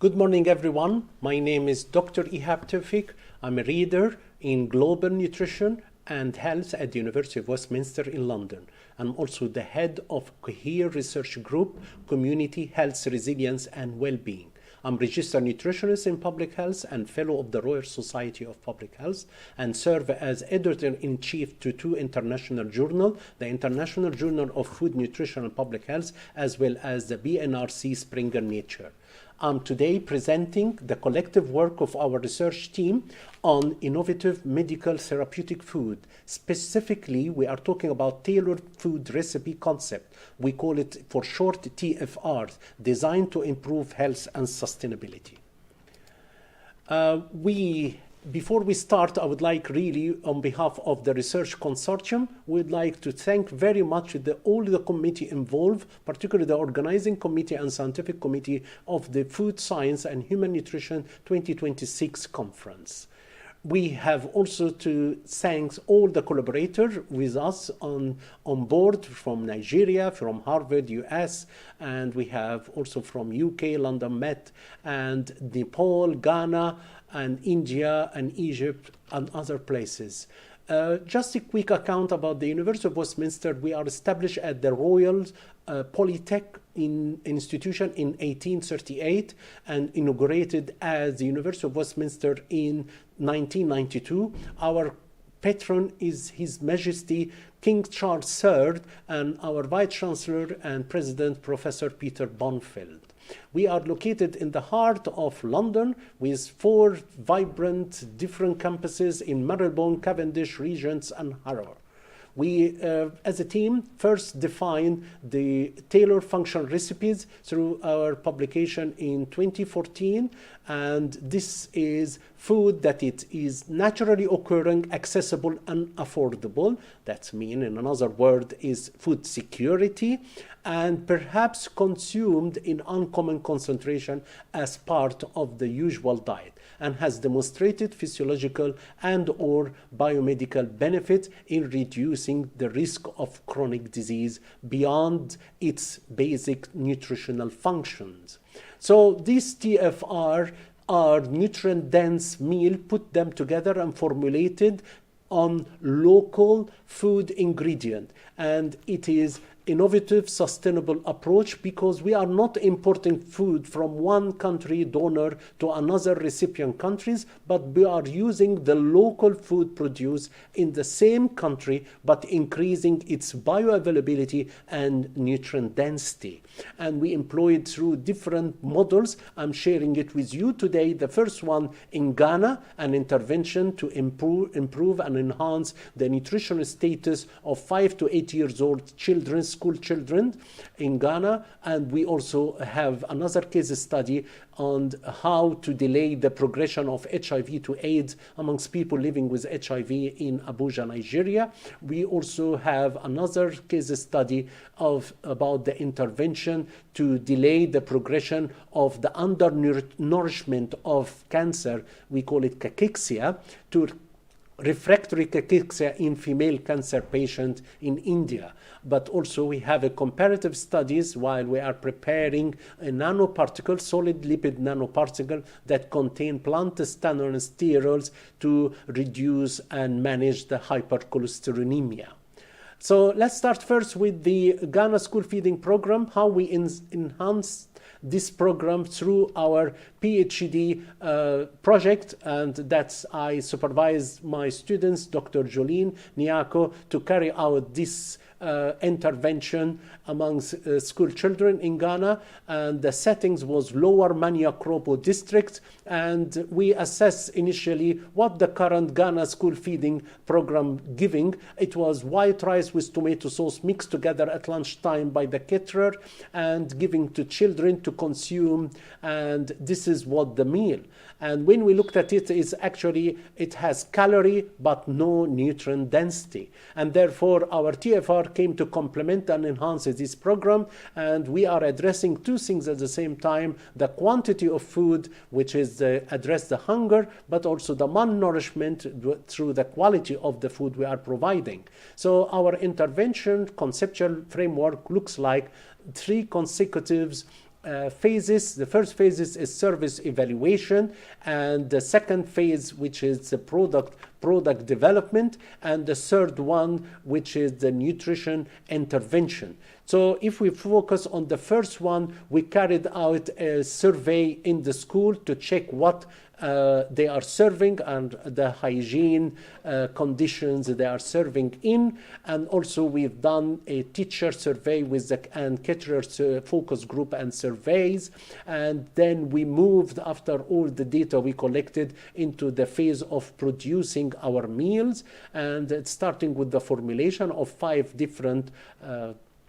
Good morning, everyone. My name is Dr. Ihab Tewfik. I'm a reader in global nutrition and health at the University of Westminster in London. I'm also the head of COHERE Research Group, Community Health Resilience and Wellbeing. I'm registered nutritionist in public health and fellow of the Royal Society of Public Health, and serve as editor-in-chief to two international journals, the International Journal of Food, Nutrition and Public Health, as well as the BNRC Springer Nature. I'm today presenting the collective work of our research team on innovative medical therapeutic food. Specifically, we are talking about tailored food recipe concept. We call it for short TFRs, designed to improve health and sustainability. Before we start, I would like really, on behalf of the research consortium, we'd like to thank very much all the committee involved, particularly the organizing committee and scientific committee of the Food Science and Human Nutrition 2026 conference. We have also to thank all the collaborators with us on board from Nigeria, from Harvard, US, and we have also from UK, London Met, and Nepal, Ghana, and India and Egypt and other places. Just a quick account about the University of Westminster. We are established at the Royal Polytech Institution in 1838 and inaugurated as the University of Westminster in 1992. Our patron is His Majesty King Charles III, and our Vice Chancellor and President, Professor Peter Bonfield. We are located in the heart of London with 4 vibrant different campuses in Marylebone, Cavendish, Regents and Harrow. We, as a team, first defined the tailored functional recipes through our publication in 2014, and this is food that it is naturally occurring, accessible and affordable. That means, in another word, is food security, and perhaps consumed in uncommon concentration as part of the usual diet, and has demonstrated physiological and or biomedical benefit in reducing the risk of chronic disease beyond its basic nutritional functions. So these TFR are nutrient-dense meal, put them together and formulated on local food ingredient, and it is innovative, sustainable approach because we are not importing food from one country donor to another recipient countries, but we are using the local food produced in the same country, but increasing its bioavailability and nutrient density. And we employ it through different models. I'm sharing it with you today. The first one in Ghana, an intervention to improve and enhance the nutritional status of 5 to 8 years old children, school children in Ghana. And we also have another case study on how to delay the progression of HIV to AIDS amongst people living with HIV in Abuja, Nigeria. We also have another case study about the intervention to delay the progression of the undernourishment of cancer. We call it cachexia, to refractory cachexia in female cancer patients in India. But also we have a comparative studies while we are preparing a nanoparticle, solid lipid nanoparticle that contain plant sterols to reduce and manage the hypercholesterolemia. So let's start first with the Ghana School Feeding Program, how we enhance this program through our PhD project, and that's I supervise my students, Dr. Jolene Nyako, to carry out this intervention amongst school children in Ghana, and the settings was Lower Maniakrobo district, and we assessed initially what the current Ghana school feeding program giving. It was white rice with tomato sauce mixed together at lunchtime by the caterer and giving to children to consume, and this is what the meal. And when we looked at it, it has calorie but no nutrient density, and therefore our TFR came to complement and enhance this program. And we are addressing two things at the same time: the quantity of food, which is address the hunger, but also the malnourishment through the quality of the food we are providing. So our intervention conceptual framework looks like 3 consecutive phases. The first phase is service evaluation, and the second phase, which is the product development, and the third one, which is the nutrition intervention. So if we focus on the first one, we carried out a survey in the school to check what they are serving and the hygiene conditions they are serving in. And also we've done a teacher survey with the and caterers focus group and surveys. And then we moved, after all the data we collected, into the phase of producing our meals, and starting with the formulation of 5 different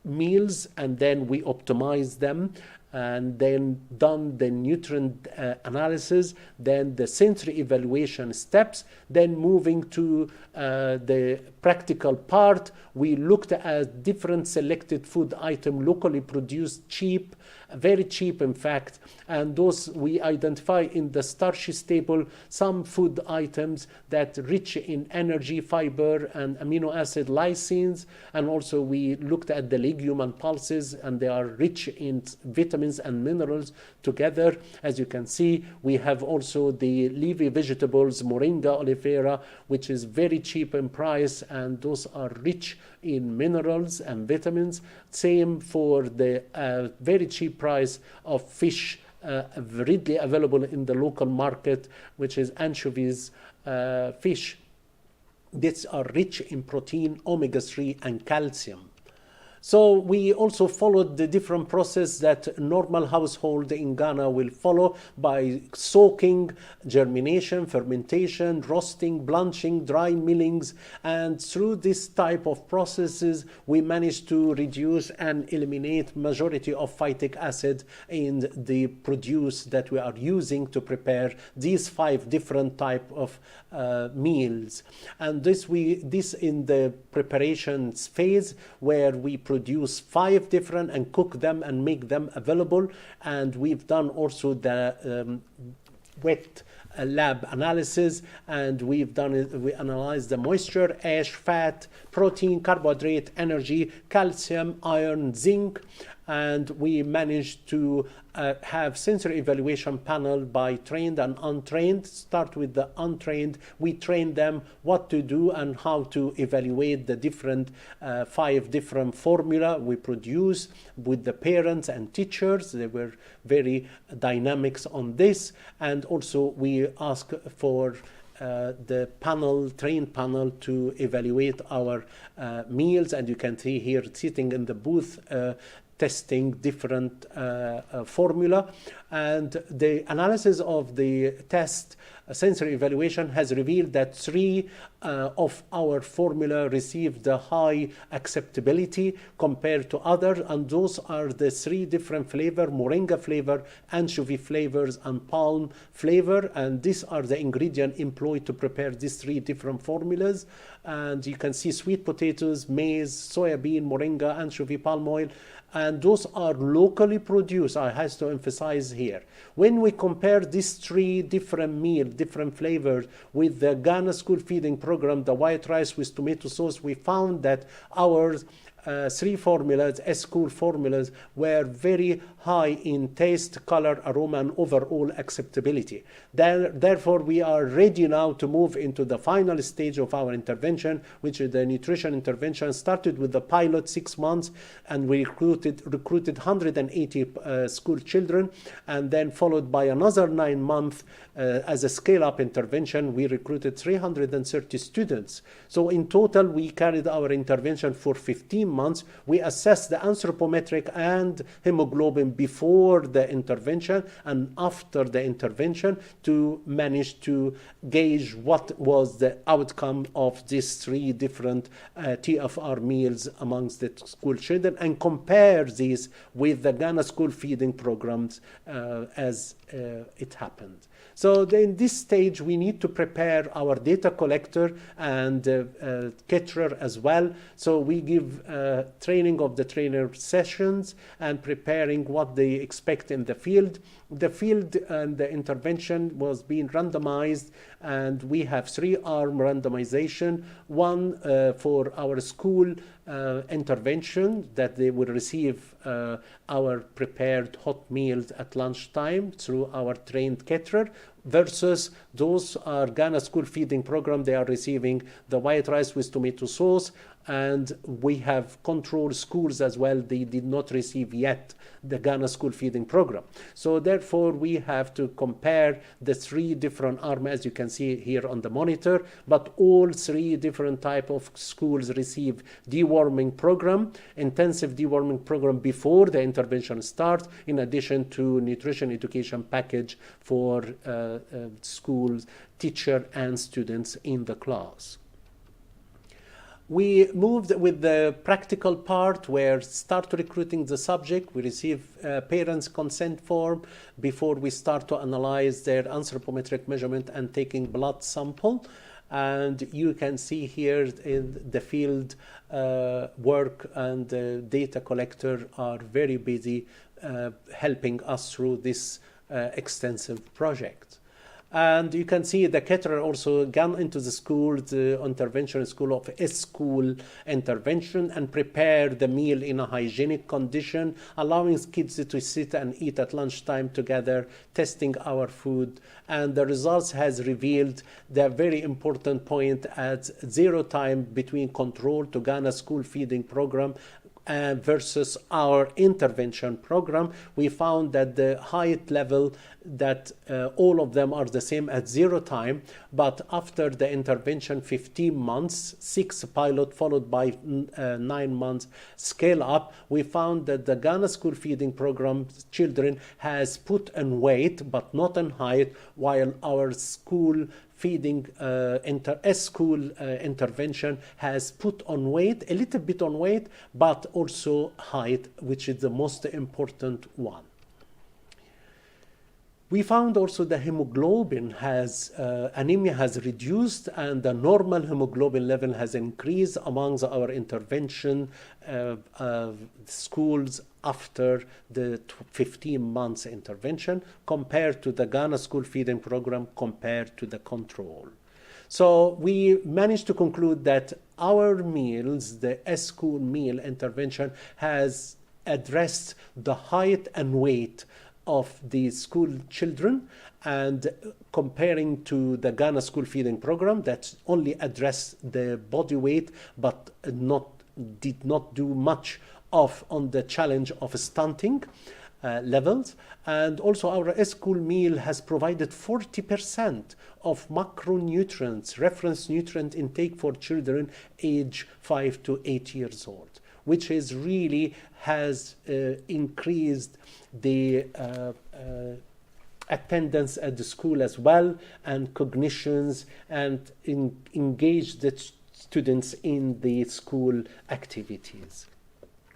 meals, and then we optimize them, and then done the nutrient analysis, then the sensory evaluation steps, then moving to the practical part. We looked at different selected food items, locally produced, cheap, very cheap in fact, and those we identify in the starches table some food items that rich in energy, fiber, and amino acid lysines, and also we looked at the legume and pulses, and they are rich in vitamins and minerals together. As you can see, we have also the leafy vegetables, moringa oleifera, which is very cheap in price, and those are rich in minerals and vitamins. Same for the very cheap price of fish readily available in the local market, which is anchovies fish. These are rich in protein, omega-3, and calcium. So we also followed the different process that normal household in Ghana will follow by soaking, germination, fermentation, roasting, blanching, dry millings, and through this type of processes we managed to reduce and eliminate majority of phytic acid in the produce that we are using to prepare these 5 different type of meals. And this in the preparations phase, where we produce 5 different and cook them and make them available. And we've done also the wet lab analysis, and we analyzed the moisture, ash, fat, protein, carbohydrate, energy, calcium, iron, zinc, and we managed to have sensory evaluation panel by trained and untrained. Start with the untrained. We train them what to do and how to evaluate the different 5 different formula we produce with the parents and teachers. They were very dynamics on this, and also we ask for the trained panel to evaluate our meals, and you can see here sitting in the booth testing different formula. And the analysis of the test sensory evaluation has revealed that 3 of our formula received the high acceptability compared to others, and those are the 3 different flavor: moringa flavor, anchovy flavors, and palm flavor. And these are the ingredients employed to prepare these 3 different formulas. And you can see sweet potatoes, maize, soybean, moringa, anchovy, palm oil, and those are locally produced. I have to emphasize here, when we compare these 3 different meals, different flavors, with the Ghana school feeding program, the white rice with tomato sauce, we found that our 3 formulas, school formulas, were very high in taste, color, aroma, and overall acceptability. Therefore, we are ready now to move into the final stage of our intervention, which is the nutrition intervention. Started with the pilot 6 months, and we recruited 180 school children, and then followed by another 9 months as a scale-up intervention. We recruited 330 students. So in total, we carried our intervention for 15 months. We assessed the anthropometric and hemoglobin before the intervention and after the intervention to manage to gauge what was the outcome of these 3 different TFR meals amongst the school children, and compare these with the Ghana school feeding programs as it happened. So in this stage, we need to prepare our data collector and caterer as well. So we give training of the trainer sessions and preparing what they expect in the field. The field and the intervention was being randomized, and we have 3-arm randomization, one for our school intervention, that they will receive our prepared hot meals at lunchtime through our trained caterer, versus those are Ghana school feeding program. They are receiving the white rice with tomato sauce, and we have control schools as well. They did not receive yet the Ghana school feeding program. So therefore we have to compare the 3 different arms, as you can see here on the monitor, but all 3 different type of schools receive deworming program, intensive deworming program before the intervention starts, in addition to nutrition education package for schools, teacher and students in the class. We moved with the practical part, where start recruiting the subject. We receive parents' consent form before we start to analyze their anthropometric measurement and taking blood sample. And you can see here in the field work and the data collector are very busy helping us through this extensive project. And you can see the caterer also gone into the school, the intervention school of a school intervention, and prepare the meal in a hygienic condition, allowing kids to sit and eat at lunchtime together, testing our food. And the results has revealed the very important point at 0 time between control to Ghana school feeding program versus our intervention program. We found that the height level, that all of them are the same at 0 time, but after the intervention 15 months, 6 pilot followed by 9 months scale up, we found that the Ghana school feeding program children has put on weight but not on height, while our school feeding school intervention has put on weight, a little bit on weight, but also height, which is the most important one. We found also the hemoglobin has, anemia has reduced, and the normal hemoglobin level has increased amongst our intervention schools after the 15 months intervention, compared to the Ghana school feeding program, compared to the control. So we managed to conclude that our meals, the school meal intervention, has addressed the height and weight of the school children, and comparing to the Ghana school feeding program that only addressed the body weight but did not do much on the challenge of stunting levels. And also our school meal has provided 40% of macronutrients, reference nutrient intake for children age 5 to 8 years old, which is really has increased the attendance at the school as well, and cognitions, and engage the students in the school activities.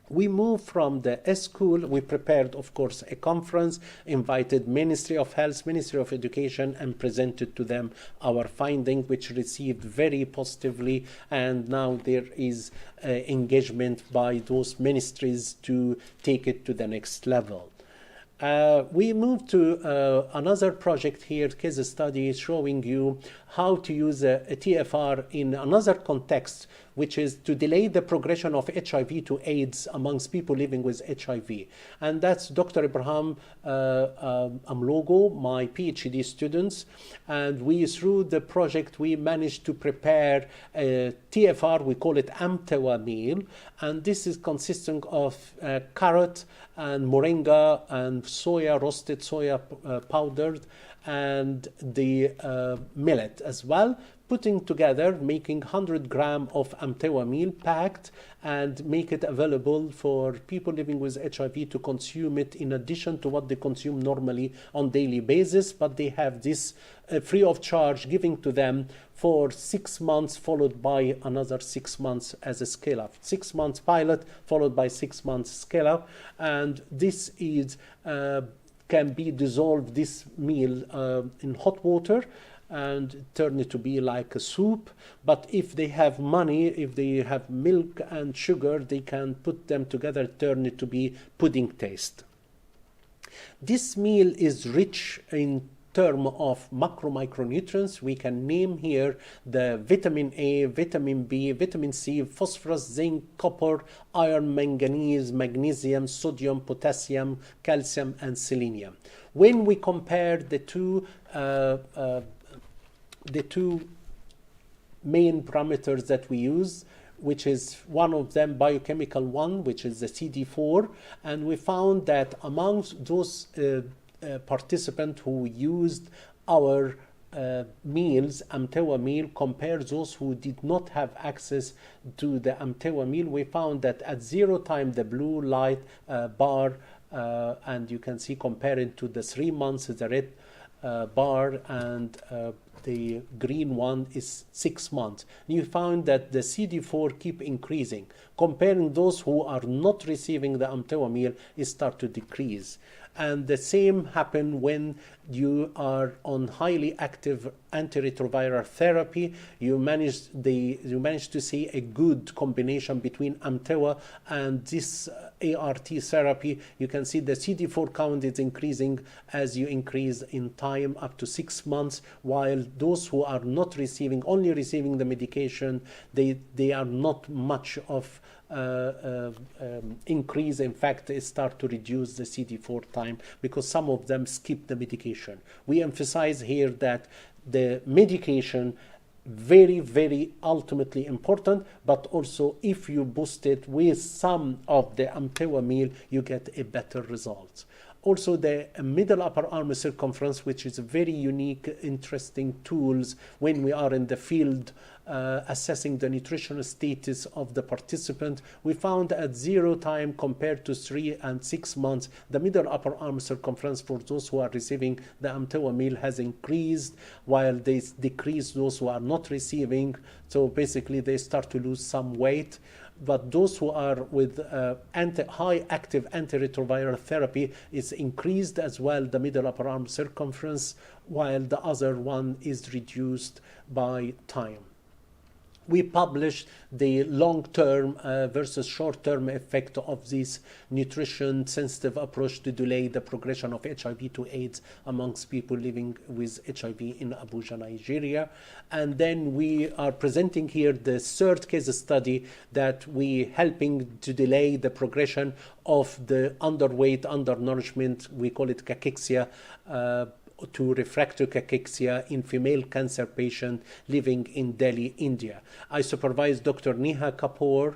We moved from the school. We prepared, of course, a conference, invited Ministry of Health, Ministry of Education, and presented to them our finding, which received very positively. And now there is engagement by those ministries to take it to the next level. We moved to another project here, case study, showing you how to use a TFR in another context, which is to delay the progression of HIV to AIDS amongst people living with HIV. And that's Dr. Ibrahim Amlogo, my PhD students. And we, through the project, we managed to prepare a TFR, we call it Amtewa meal. And this is consisting of carrot and moringa and soya, roasted soya powdered, and the millet as well, putting together, making 100 grams of Amtewa meal packed, and make it available for people living with HIV to consume it in addition to what they consume normally on daily basis. But they have this free of charge giving to them for 6 months, followed by another 6 months as a scale up. 6 months pilot followed by 6 months scale up. And this is can be dissolved, this meal, in hot water, and turn it to be like a soup. But if they have money, if they have milk and sugar, they can put them together, turn it to be pudding taste. This meal is rich in term of macronutrients. We can name here the vitamin A, vitamin B, vitamin C, phosphorus, zinc, copper, iron, manganese, magnesium, sodium, potassium, calcium, and selenium. When we compare the two main parameters that we use, which is one of them biochemical one, which is the CD4, and we found that amongst those participants who used our meals, Amtewa meal, compared those who did not have access to the Amtewa meal, we found that at 0 time the blue light bar, and you can see comparing to the 3 months the red bar, and the green one is 6 months. You found that the CD4 keep increasing. Comparing those who are not receiving the Amtewa meal, it start to decrease. And the same happen when you are on highly active antiretroviral therapy. You manage to see a good combination between Amtewa and this ART therapy. You can see the CD4 count is increasing as you increase in time up to 6 months, while those who are not receiving, only receiving the medication, they are not much of increase. In fact, it start to reduce the CD4 time because some of them skip the medication. We emphasize here that the medication very, very ultimately important, but also if you boost it with some of the Amtewa meal, you get a better result. Also, the middle upper arm circumference, which is a very unique, interesting tools when we are in the field assessing the nutritional status of the participant. We found at 0 time compared to 3 and 6 months, the middle upper arm circumference for those who are receiving the Amtewa meal has increased, while they decrease those who are not receiving. So basically, they start to lose some weight. But those who are with high active antiretroviral therapy is increased as well, the middle upper arm circumference, while the other one is reduced by time. We published the long-term versus short-term effect of this nutrition-sensitive approach to delay the progression of HIV to AIDS amongst people living with HIV in Abuja, Nigeria. And then we are presenting here the third case study that we helping to delay the progression of the underweight, undernourishment, we call it cachexia, to refractory cachexia in female cancer patient living in Delhi, India. I supervised Dr. Neha Kapoor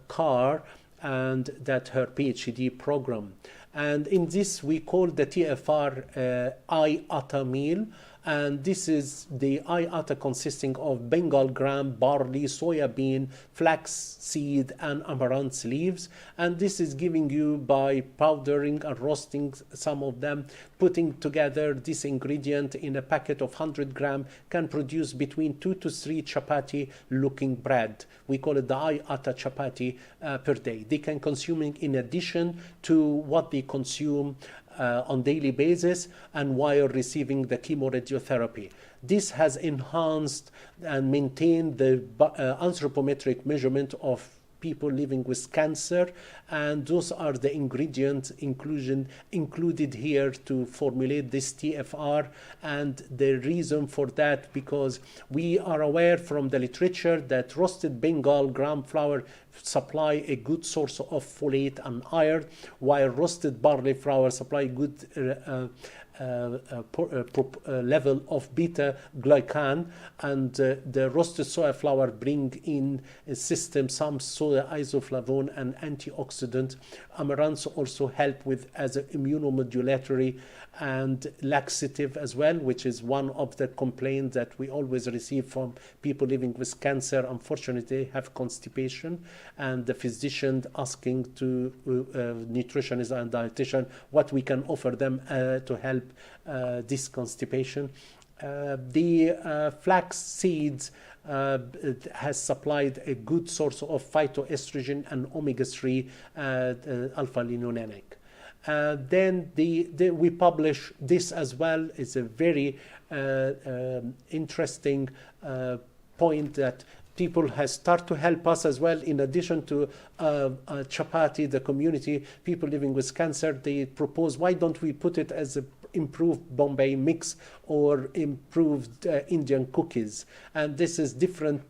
Kar and that her PhD program. And in this we call the TFR iAtta meal. And this is the iAtta consisting of Bengal gram, barley, soya bean, flax seed, and amaranth leaves. And this is giving you by powdering and roasting some of them, putting together this ingredient in a packet of 100 gram can produce between 2 to 3 chapati looking bread. We call it the iAtta chapati per day. They can consume it in addition to what they consume on daily basis and while receiving the chemoradiotherapy. This has enhanced and maintained the anthropometric measurement of people living with cancer, and those are the ingredients included here to formulate this TFR. And the reason for that, because we are aware from the literature that roasted Bengal gram flour supply a good source of folate and iron, while roasted barley flour supply good level of beta glucan, and the roasted soya flour bring in a system some soya isoflavone and antioxidant. Amaranth also help with as an immunomodulatory and laxative as well, which is one of the complaints that we always receive from people living with cancer. Unfortunately, they have constipation, and the physician asking to nutritionist and dietitian what we can offer them to help this constipation. The flax seeds has supplied a good source of phytoestrogen and omega-3 alpha-linolenic. Then we publish this as well. It's a very interesting point that people has started to help us as well. In addition to chapati, the community, people living with cancer, they propose, why don't we put it as a improved Bombay mix or improved Indian cookies? And this is different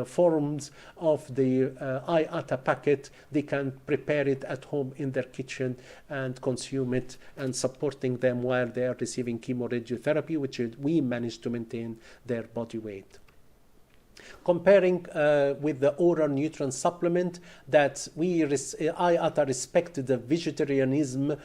forms of the iAtta packet. They can prepare it at home in their kitchen and consume it, and supporting them while they are receiving chemoradiotherapy, which we manage to maintain their body weight. Comparing with the oral nutrient supplement, that iAtta respected the vegetarianism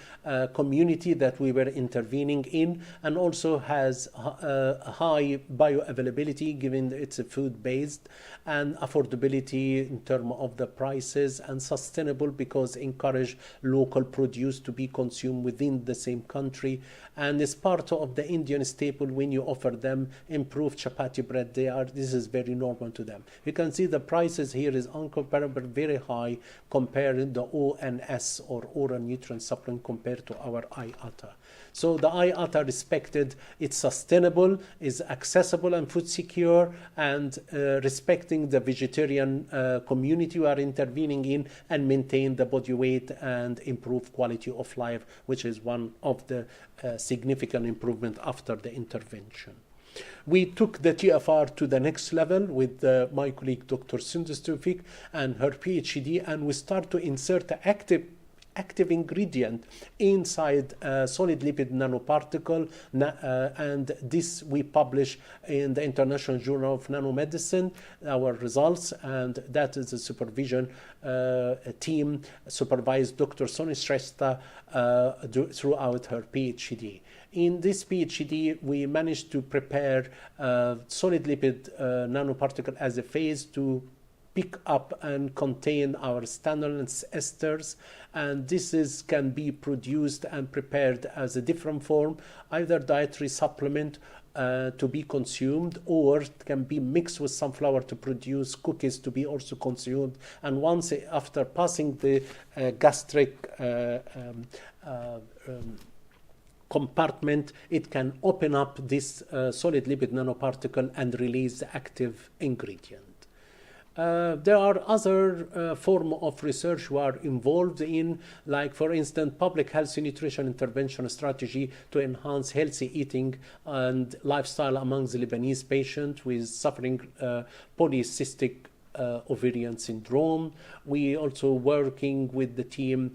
community that we were intervening in, and also has high bioavailability given it's a food-based, and affordability in terms of the prices, and sustainable because encourage local produce to be consumed within the same country. And as part of the Indian staple, when you offer them improved chapati bread, this is very normal to them. You can see the prices here is incomparable, very high compared the ONS or oral nutrient supplement compared to our iAtta. So the iAtta respected, it's sustainable, is accessible and food secure, and respecting the vegetarian community we are intervening in, and maintain the body weight and improve quality of life, which is one of the significant improvement after the intervention. We took the TFR to the next level with my colleague Dr. Ihab Tewfik and her PhD, and we start to insert the active ingredient inside solid lipid nanoparticle, and this we publish in the International Journal of Nanomedicine, our results, and that is a supervision team supervised Dr. Soni Shrestha throughout her PhD. In this PhD, we managed to prepare solid lipid nanoparticle as a phase to pick up and contain our stanolin esters, and this can be produced and prepared as a different form, either dietary supplement to be consumed, or it can be mixed with sunflower to produce cookies to be also consumed. And once after passing the gastric compartment, it can open up this solid lipid nanoparticle and release the active ingredient. There are other forms of research we are involved in, like for instance, public health nutrition intervention strategy to enhance healthy eating and lifestyle amongst the Lebanese patients with suffering polycystic ovarian syndrome. We also working with the team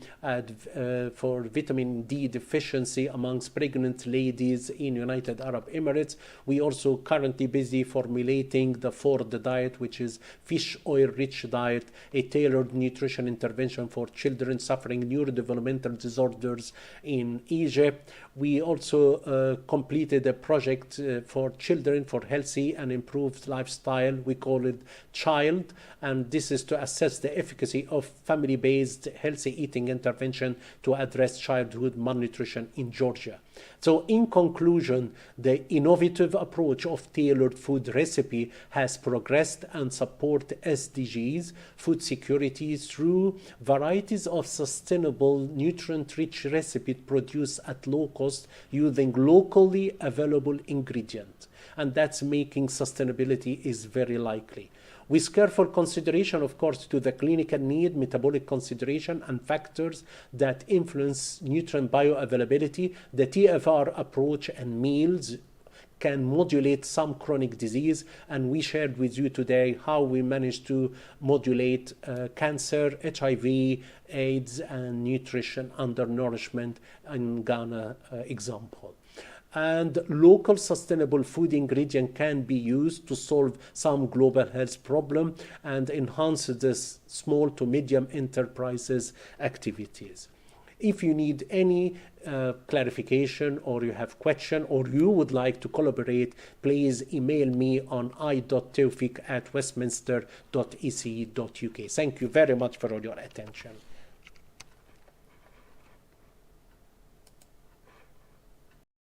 for vitamin D deficiency amongst pregnant ladies in United Arab Emirates. We also currently busy formulating the Ford diet, which is fish oil rich diet, a tailored nutrition intervention for children suffering neurodevelopmental disorders in Egypt. We also completed a project for children for healthy and improved lifestyle. We call it CHILD, and this is to assess the efficacy of family-based healthy eating intervention to address childhood malnutrition in Georgia. So in conclusion, the innovative approach of tailored food recipe has progressed and support SDGs, food security, through varieties of sustainable, nutrient-rich recipes produced at low cost using locally available ingredients. And that's making sustainability is very likely. With careful consideration, of course, to the clinical need, metabolic consideration, and factors that influence nutrient bioavailability, the TFR approach and meals can modulate some chronic disease, and we shared with you today how we managed to modulate cancer, HIV, AIDS, and nutrition undernourishment in Ghana example. And local sustainable food ingredient can be used to solve some global health problem and enhance this small to medium enterprises activities. If you need any clarification, or you have question, or you would like to collaborate, please email me on i.tewfik@westminster.ec.uk. Thank you very much for all your attention.